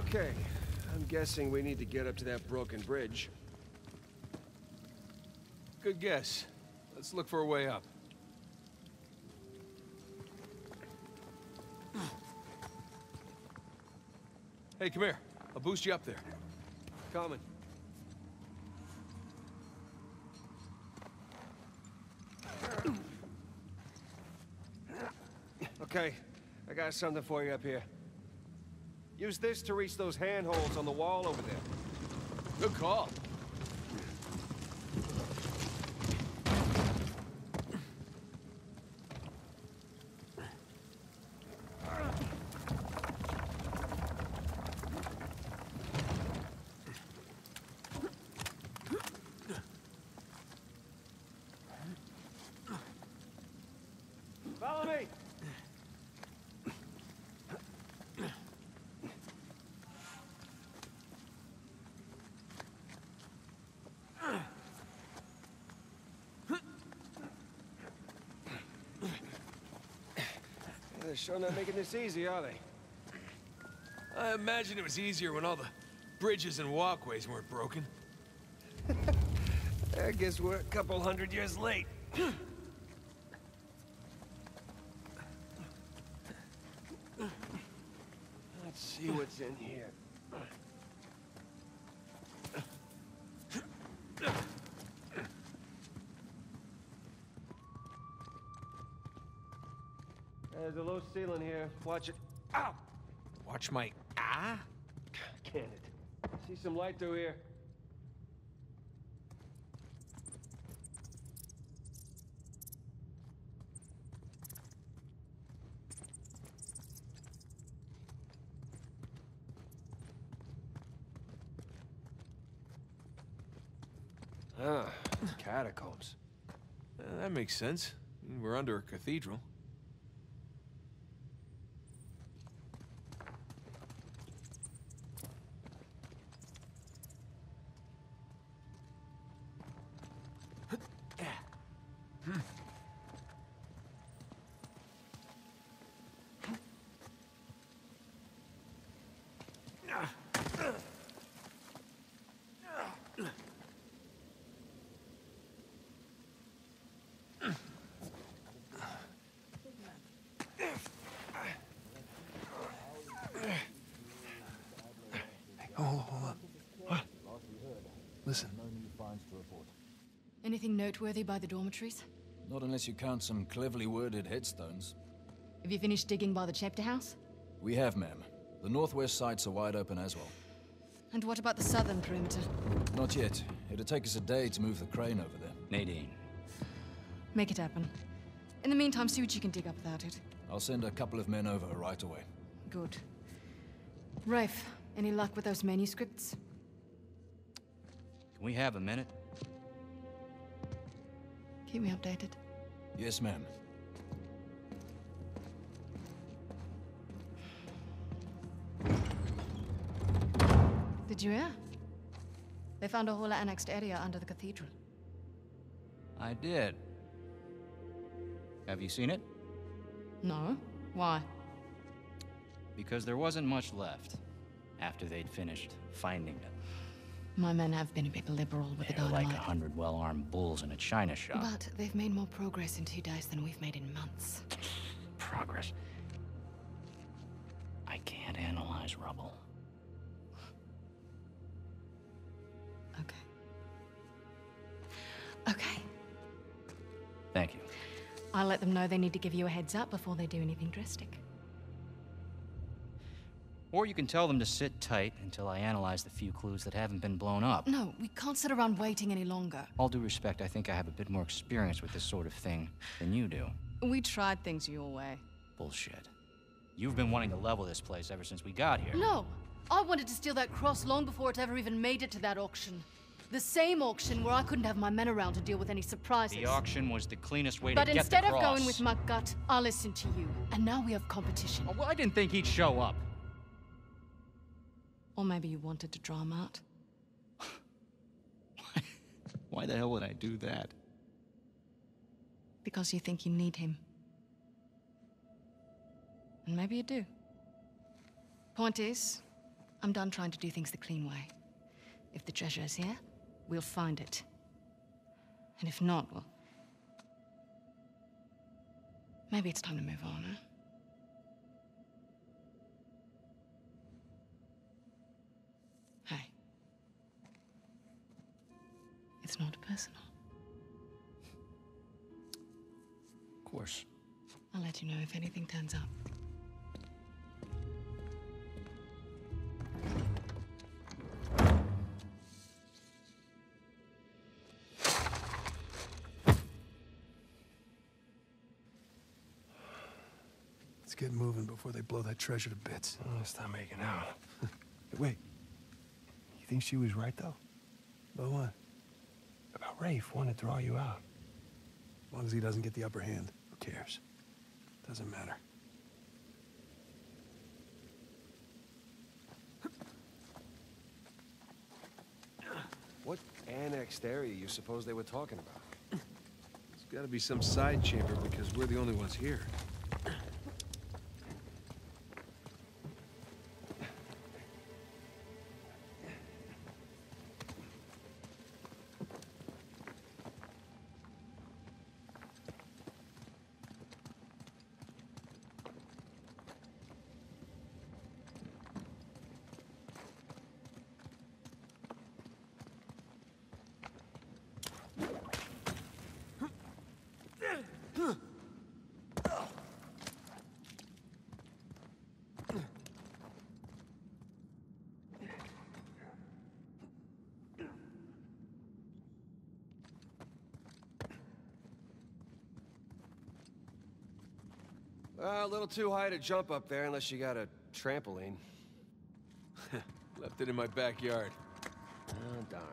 Okay, I'm guessing we need to get up to that broken bridge. Good guess. Let's look for a way up. Hey, come here. I'll boost you up there. Coming. Okay, I got something for you up here. Use this to reach those handholds on the wall over there. Good call. Follow me! They're sure not making this easy, are they? I imagine it was easier when all the bridges and walkways weren't broken. I guess we're a couple hundred years late. Let's see what's in here. There's a low ceiling here. Watch it. Ow! Watch my... Ah? Can it? See some light through here. Ah, catacombs. That makes sense. We're under a cathedral. Hold on. What? Listen. Anything noteworthy by the dormitories? Not unless you count some cleverly worded headstones. Have you finished digging by the chapter house? We have, ma'am. The northwest sites are wide open as well. And what about the southern perimeter? Not yet. It'll take us a day to move the crane over there. Nadine. Make it happen. In the meantime, see what you can dig up without it. I'll send a couple of men over right away. Good. Rafe, any luck with those manuscripts? Can we have a minute? Keep me updated. Yes, ma'am. Did you hear? They found a whole annexed area under the cathedral. I did. Have you seen it? No? Why? Because there wasn't much left after they'd finished finding it. My men have been a bit liberal with the They're dynamite. like 100 well-armed bulls in a china shop. But they've made more progress in 2 days than we've made in months. Progress. I can't analyze rubble. Okay. Okay. Thank you. I'll let them know they need to give you a heads up before they do anything drastic. Or you can tell them to sit tight until I analyze the few clues that haven't been blown up. No, we can't sit around waiting any longer. All due respect, I think I have a bit more experience with this sort of thing than you do. We tried things your way. Bullshit. You've been wanting to level this place ever since we got here. No! I wanted to steal that cross long before it ever even made it to that auction. The same auction where I couldn't have my men around to deal with any surprises. The auction was the cleanest way to get the cross. But instead of going with my gut, I listened to you. And now we have competition. Oh, well, I didn't think he'd show up. Or maybe you wanted to draw him out. Why the hell would I do that? Because you think you need him. And maybe you do. Point is, I'm done trying to do things the clean way. If the treasure is here, we'll find it. And if not, well... maybe it's time to move on, huh? Hey. It's not personal. Of course. I'll let you know if anything turns up. Let's get moving before they blow that treasure to bits. Oh, stop making out. Wait. You think she was right, though? About what? About Rafe wanting to draw you out. As long as he doesn't get the upper hand, who cares? Doesn't matter. What annexed area you suppose they were talking about? There's gotta be some side chamber because we're the only ones here. A little too high to jump up there unless you got a trampoline. Left it in my backyard. Oh, darn.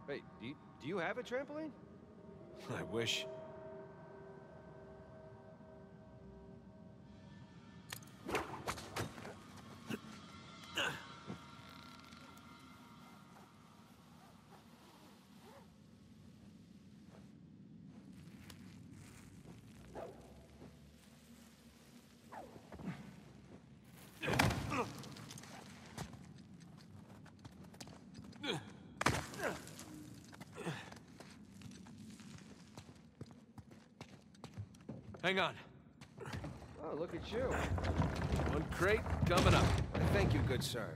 Wait, do you have a trampoline? I wish. Hang on. Oh, look at you. One crate coming up. Thank you, good sir.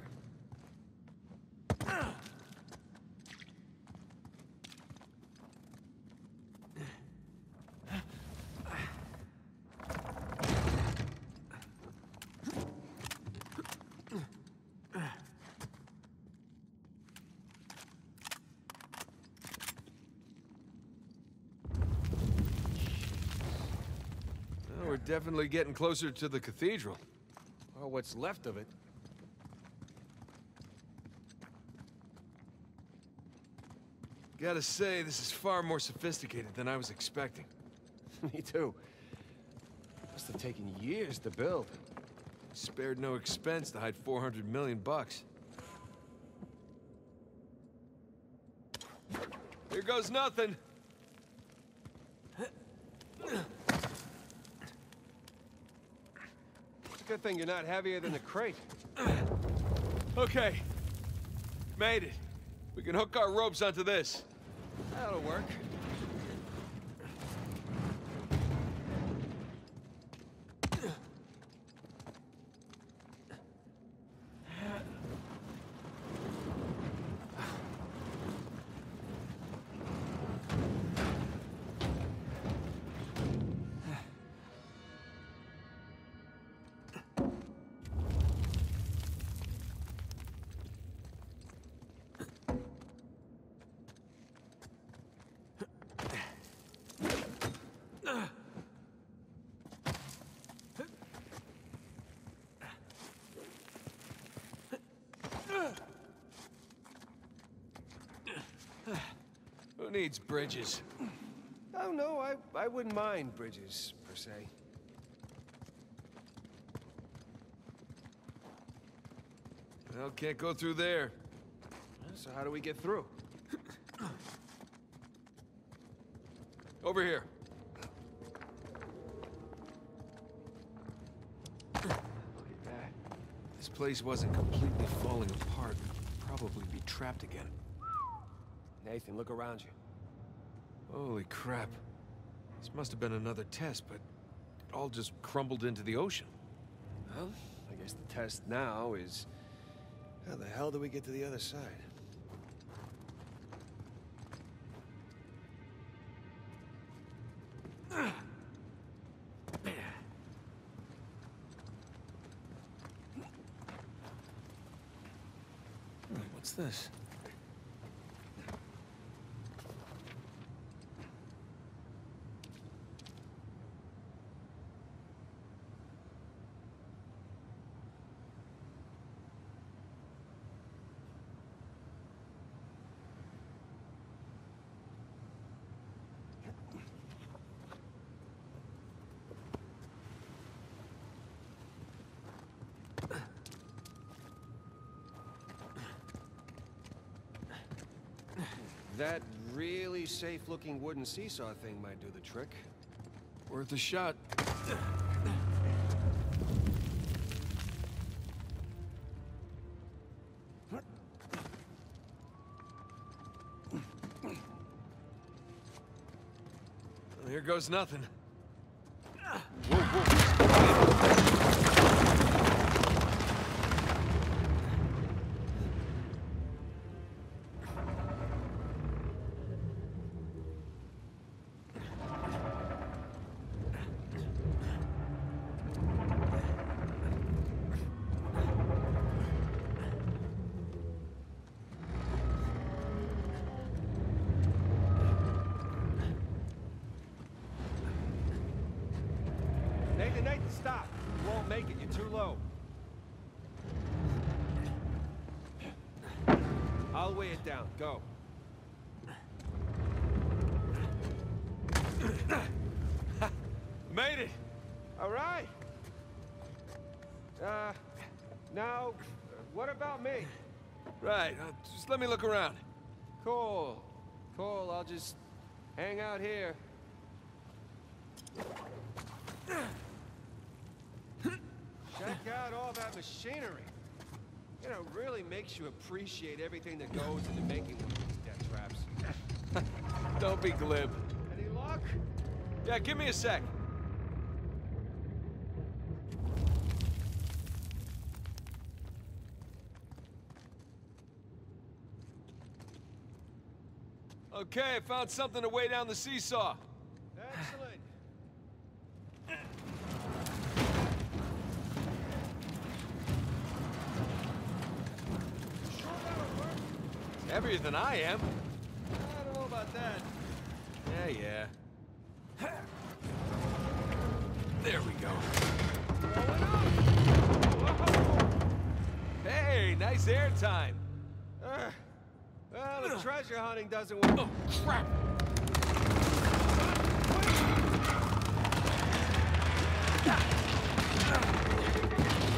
We're definitely getting closer to the cathedral. Or what's left of it. Gotta say, this is far more sophisticated than I was expecting. Me too. Must have taken years to build. Spared no expense to hide 400 million bucks. Here goes nothing. It's a good thing you're not heavier than the crate. Okay. Made it. We can hook our ropes onto this. That'll work. Who needs bridges? Oh, no, I wouldn't mind bridges, per se. Well, can't go through there. So how do we get through? Over here. place wasn't completely falling apart, we'd probably be trapped again. Nathan, look around you. Holy crap. This must have been another test, but it all just crumbled into the ocean. Well, I guess the test now is... how the hell do we get to the other side? What's this? That really safe-looking wooden seesaw thing might do the trick. Worth a shot. Well, here goes nothing. Whoa, whoa. Nathan, stop! You won't make it, you're too low. I'll weigh it down, go. Made it! All right. Now, what about me? Right, just let me look around. Cool. Cool, I'll just hang out here. Check out all that machinery. You know, really makes you appreciate everything that goes into making one of these death traps. Don't be glib. Any luck? Yeah, give me a sec. Okay, I found something to weigh down the seesaw. Excellent. Heavier than I am. I don't know about that. Yeah. There we go. Hey, nice airtime. Well, the treasure hunting doesn't work. Oh, crap!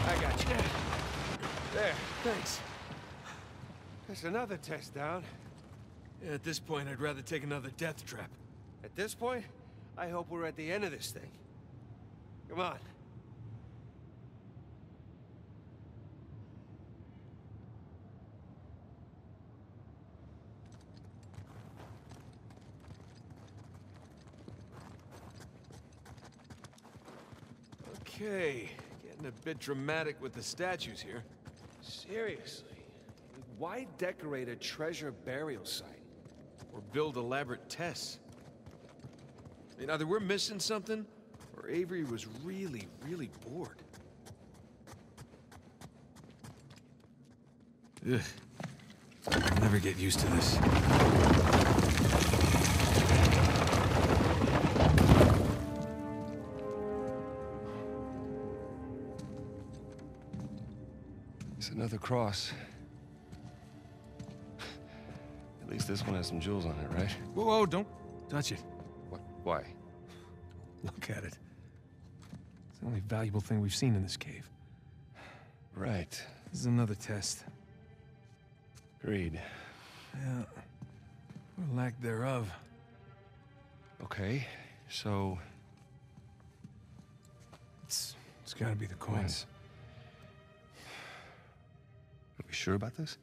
I got you. There. Thanks. There's another test down. Yeah, at this point, I'd rather take another death trap. At this point, I hope we're at the end of this thing. Come on. Okay, getting a bit dramatic with the statues here. Seriously? Why decorate a treasure burial site? Or build elaborate tests. I mean, either we're missing something, or Avery was really, really bored. Ugh. I'll never get used to this. It's another cross. At least this one has some jewels on it, right? Whoa, whoa, don't touch it. What? Why? Look at it. It's the only valuable thing we've seen in this cave. Right. This is another test. Agreed. Yeah. Or lack thereof. Okay, so... It's gotta be the coins. You sure about this?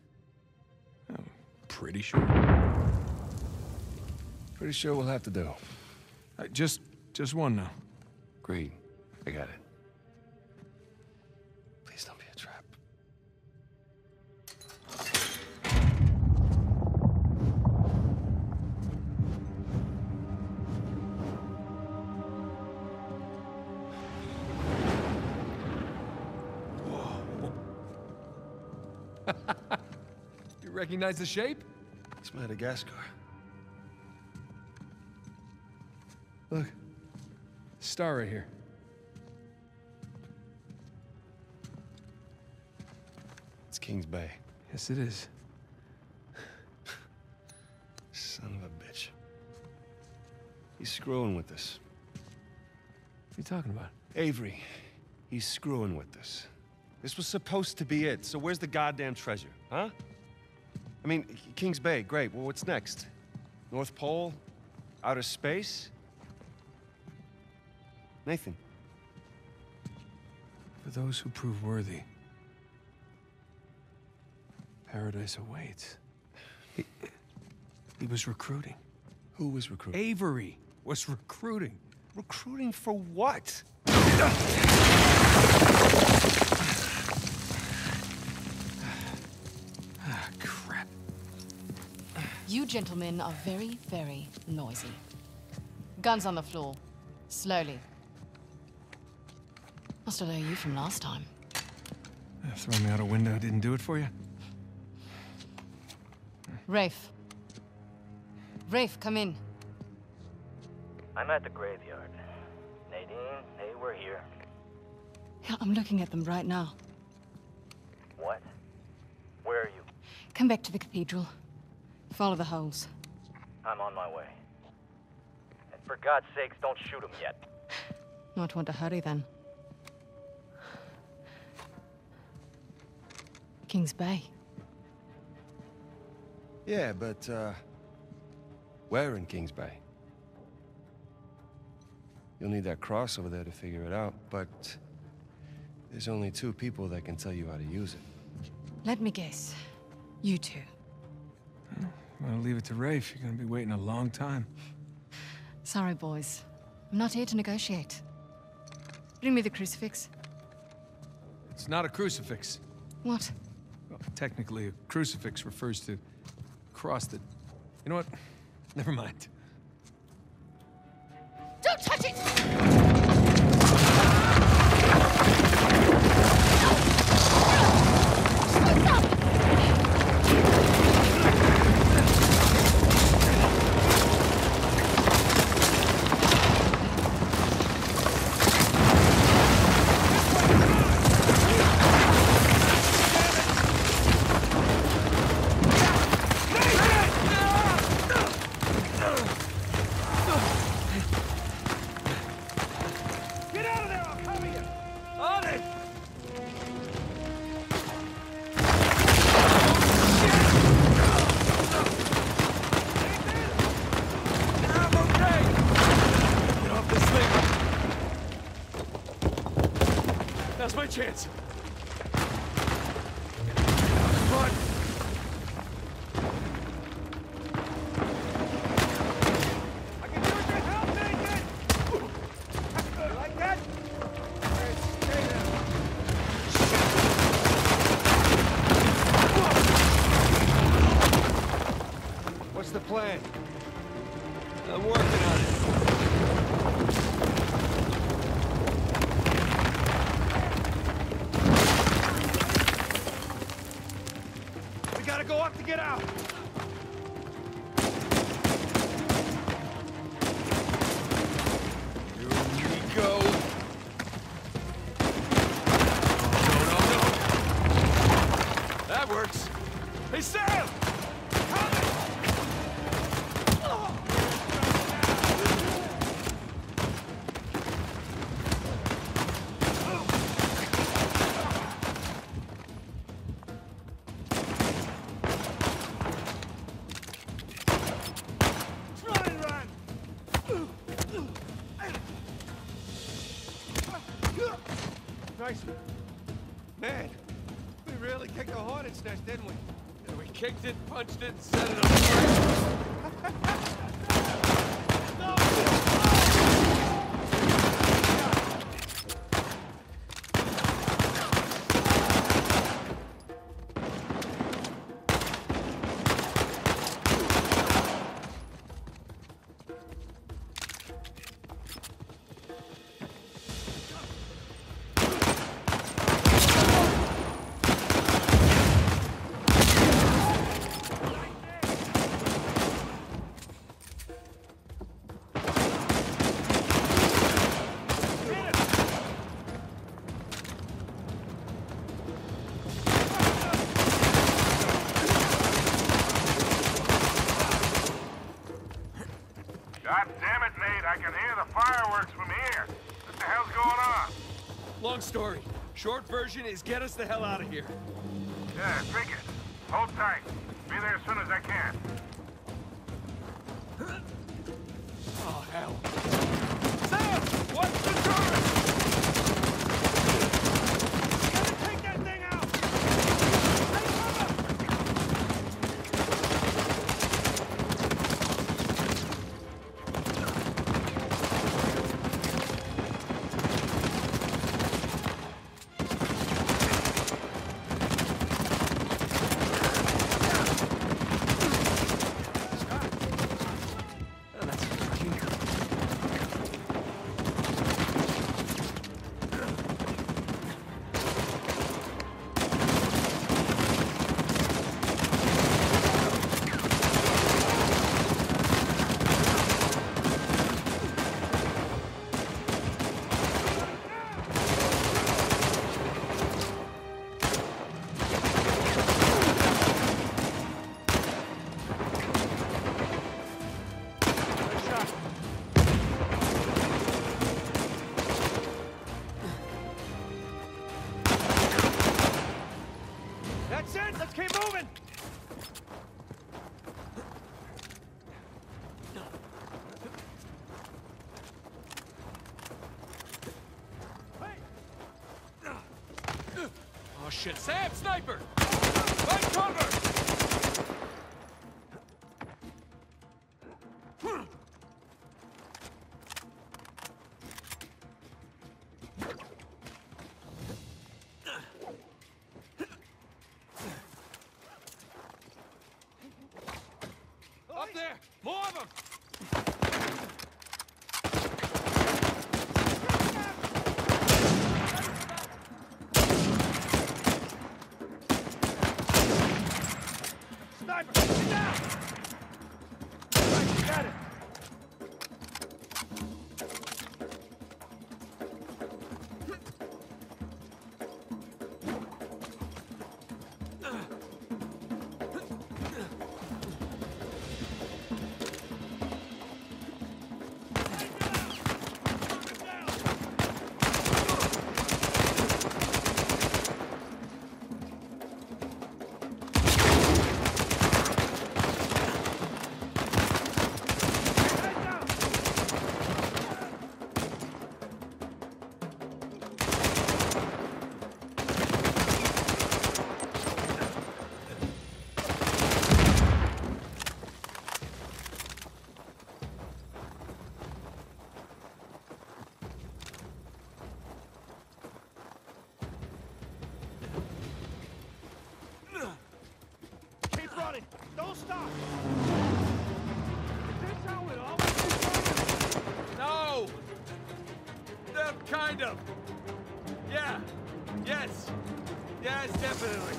I'm pretty sure. Pretty sure we'll have to do. Just one now. Agreed. I got it. Please don't be a trap. You recognize the shape? It's Madagascar. Look. Star right here. It's Kings Bay. Yes, it is. Son of a bitch. He's screwing with us. What are you talking about? Avery. He's screwing with us. This was supposed to be it, so where's the goddamn treasure, huh? I mean, Kings Bay, great. Well, what's next? North Pole? Outer space? Nathan. For those who prove worthy, paradise awaits. He was recruiting. Who was recruiting? Avery was recruiting. Recruiting for what? Crap. You gentlemen are very, very noisy. Guns on the floor. Slowly. Must have known you from last time. Throwing me out a window didn't do it for you? Rafe. Rafe, come in. I'm at the graveyard. Nadine, hey, we're here. Yeah, I'm looking at them right now. What? Where are you? Come back to the cathedral. Follow the holes. I'm on my way. And for God's sakes, don't shoot him yet. Not want to hurry then. Kings Bay. Yeah, but, where in Kings Bay? You'll need that cross over there to figure it out, but there's only 2 people that can tell you how to use it. Let me guess. You two. Well, leave it to Rafe. You're gonna be waiting a long time. Sorry, boys. I'm not here to negotiate. Bring me the crucifix. It's not a crucifix. What? Well, technically, a crucifix refers to a cross that... You know what? Never mind. Don't touch it! Now's my chance. Run! I can use your help, Nathan! You like that? Alright, stay there. What's the plan? I'm working on it. We gotta go up to get out! Here we go. No. That works. Hey, Sam! Nice. Man, we really kicked the horse. hornet's nest, didn't we? And we kicked it, punched it, and set it on fire. God damn it, Nate, I can hear the fireworks from here. What the hell's going on? Long story. Short version is get us the hell out of here. Yeah, figured. Hold tight. Be there as soon as I can. Oh, hell. Sam! What's the turret? Take that thing out! That's it! Let's keep moving! Oh, shit. Sam, sniper! Find cover! Up there! More of them! Sniper! Get down! Right, you got it! Keep running! Don't stop! Is this how it always is? No! Kind of. Yeah. Yes. Yes, definitely.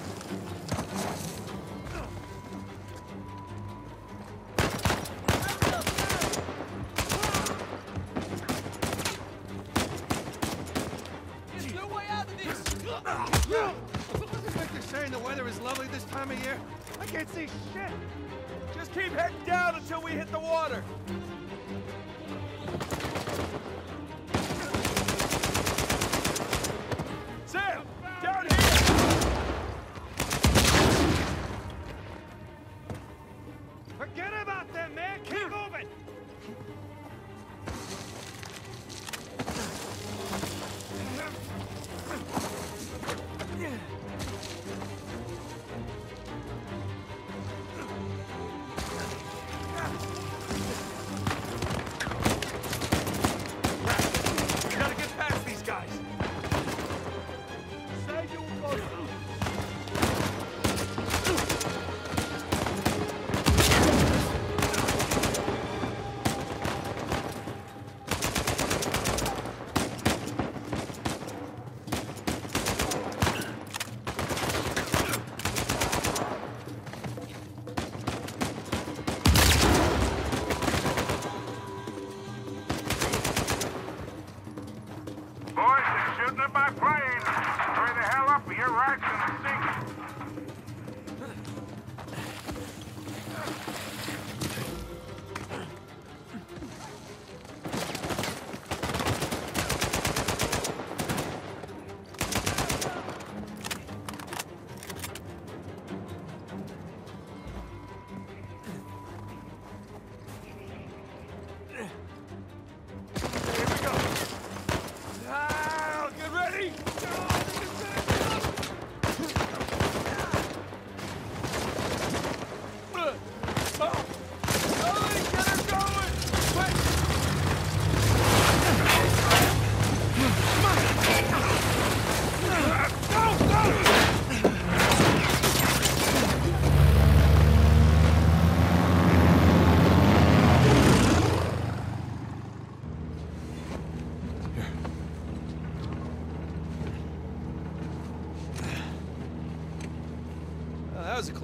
There's no way out of this! They're saying the weather is lovely this time of year. I can't see shit! Just keep heading down until we hit the water. Sam! Down here! Forget about them, man! Keep moving!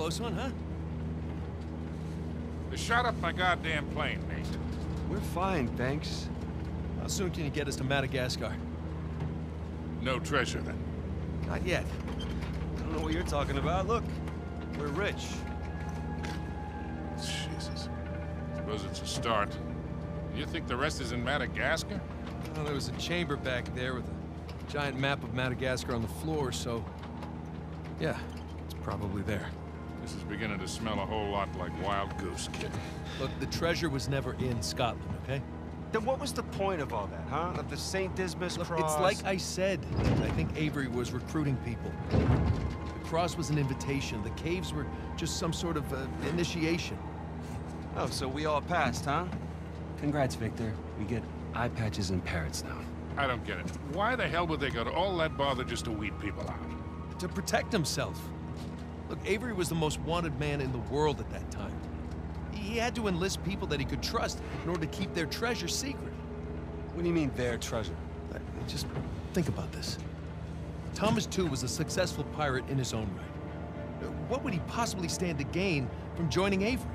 close one, huh? They shot up my goddamn plane, Nate. We're fine, thanks. How soon can you get us to Madagascar? No treasure, then. Not yet. I don't know what you're talking about. Look, we're rich. Jesus. Suppose it's a start. You think the rest is in Madagascar? Well, there was a chamber back there with a giant map of Madagascar on the floor, so... yeah, it's probably there. This is beginning to smell a whole lot like Wild Goose, kid. Look, the treasure was never in Scotland, okay? Then what was the point of all that, huh? Of the St. Dismas Look, cross? it's like I said. I think Avery was recruiting people. The cross was an invitation. The caves were just some sort of initiation. Oh, so we all passed, huh? Congrats, Victor. We get eye patches and parrots now. I don't get it. Why the hell would they go to all that bother just to weed people out? To protect himself. Look, Avery was the most wanted man in the world at that time. He had to enlist people that he could trust in order to keep their treasure secret. What do you mean, their treasure? Just think about this. Thomas, too, was a successful pirate in his own right. What would he possibly stand to gain from joining Avery?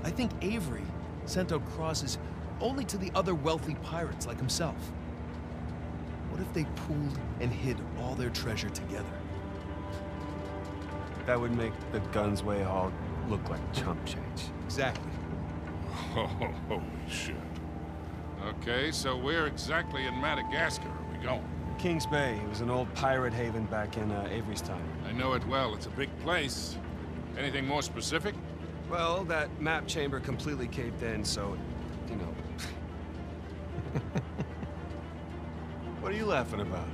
I think Avery sent out crosses only to the other wealthy pirates like himself. What if they pooled and hid all their treasure together? That would make the Gunsway haul look like chump change. Exactly. Oh, holy shit. Okay, so where exactly in Madagascar are we going? Kings Bay. It was an old pirate haven back in Avery's time. I know it well. It's a big place. Anything more specific? Well, that map chamber completely caved in, so, you know. What are you laughing about?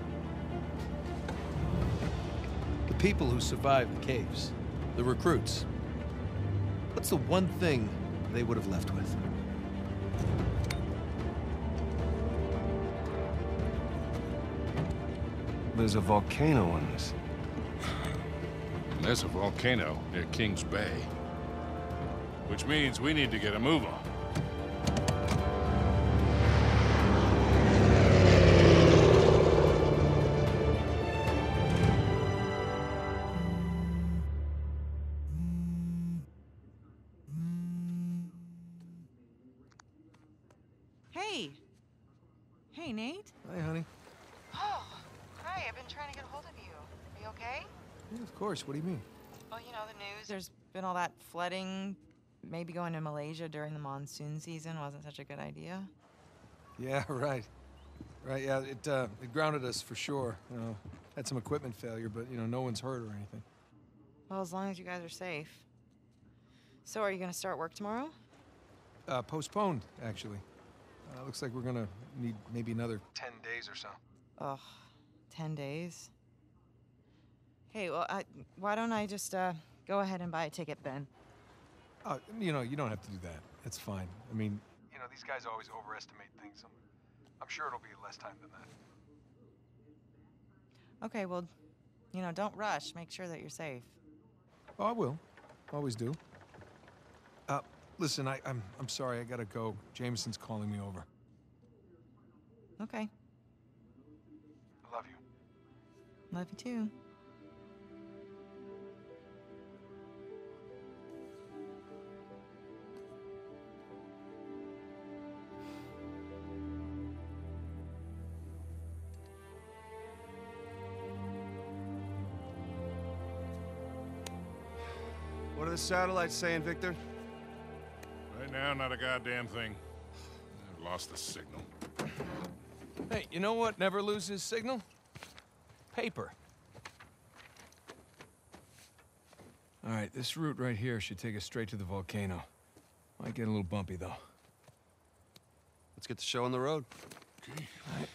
The people who survived the caves, the recruits. What's the one thing they would have left with? There's a volcano on this. There's a volcano near Kings Bay. Which means we need to get a move on. Hey, Nate. Hi, honey. Oh, hi. I've been trying to get a hold of you. Are you okay? Yeah, of course. What do you mean? Well, you know, the news. There's been all that flooding. Maybe going to Malaysia during the monsoon season wasn't such a good idea. Yeah, right. Right, yeah, it grounded us for sure. You know, had some equipment failure, but, you know, no one's hurt or anything. Well, as long as you guys are safe. So, are you going to start work tomorrow? Postponed, actually. Looks like we're gonna need maybe another 10 days or so. Ugh, 10 days? Hey, well, why don't I just, go ahead and buy a ticket then? You know, you don't have to do that. It's fine. I mean, you know, these guys always overestimate things. I'm sure it'll be less time than that. Okay, well, you know, don't rush. Make sure that you're safe. Oh, I will. Always do. Listen, I'm sorry. I gotta go. Jameson's calling me over. Okay. I love you. Love you too. What are the satellites saying, Victor? Right now, not a goddamn thing. I've lost the signal. Hey, you know what never loses signal? Paper. All right, this route right here should take us straight to the volcano. Might get a little bumpy, though. Let's get the show on the road. Okay. All right.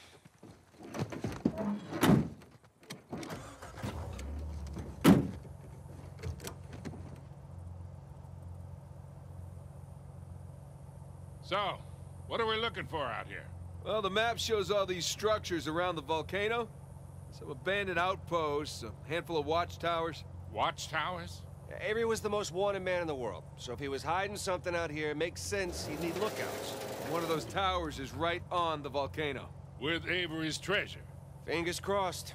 So, what are we looking for out here? Well, the map shows all these structures around the volcano. Some abandoned outposts, a handful of watchtowers. Watchtowers? Avery was the most wanted man in the world, so if he was hiding something out here, it makes sense he'd need lookouts. One of those towers is right on the volcano. With Avery's treasure. Fingers crossed.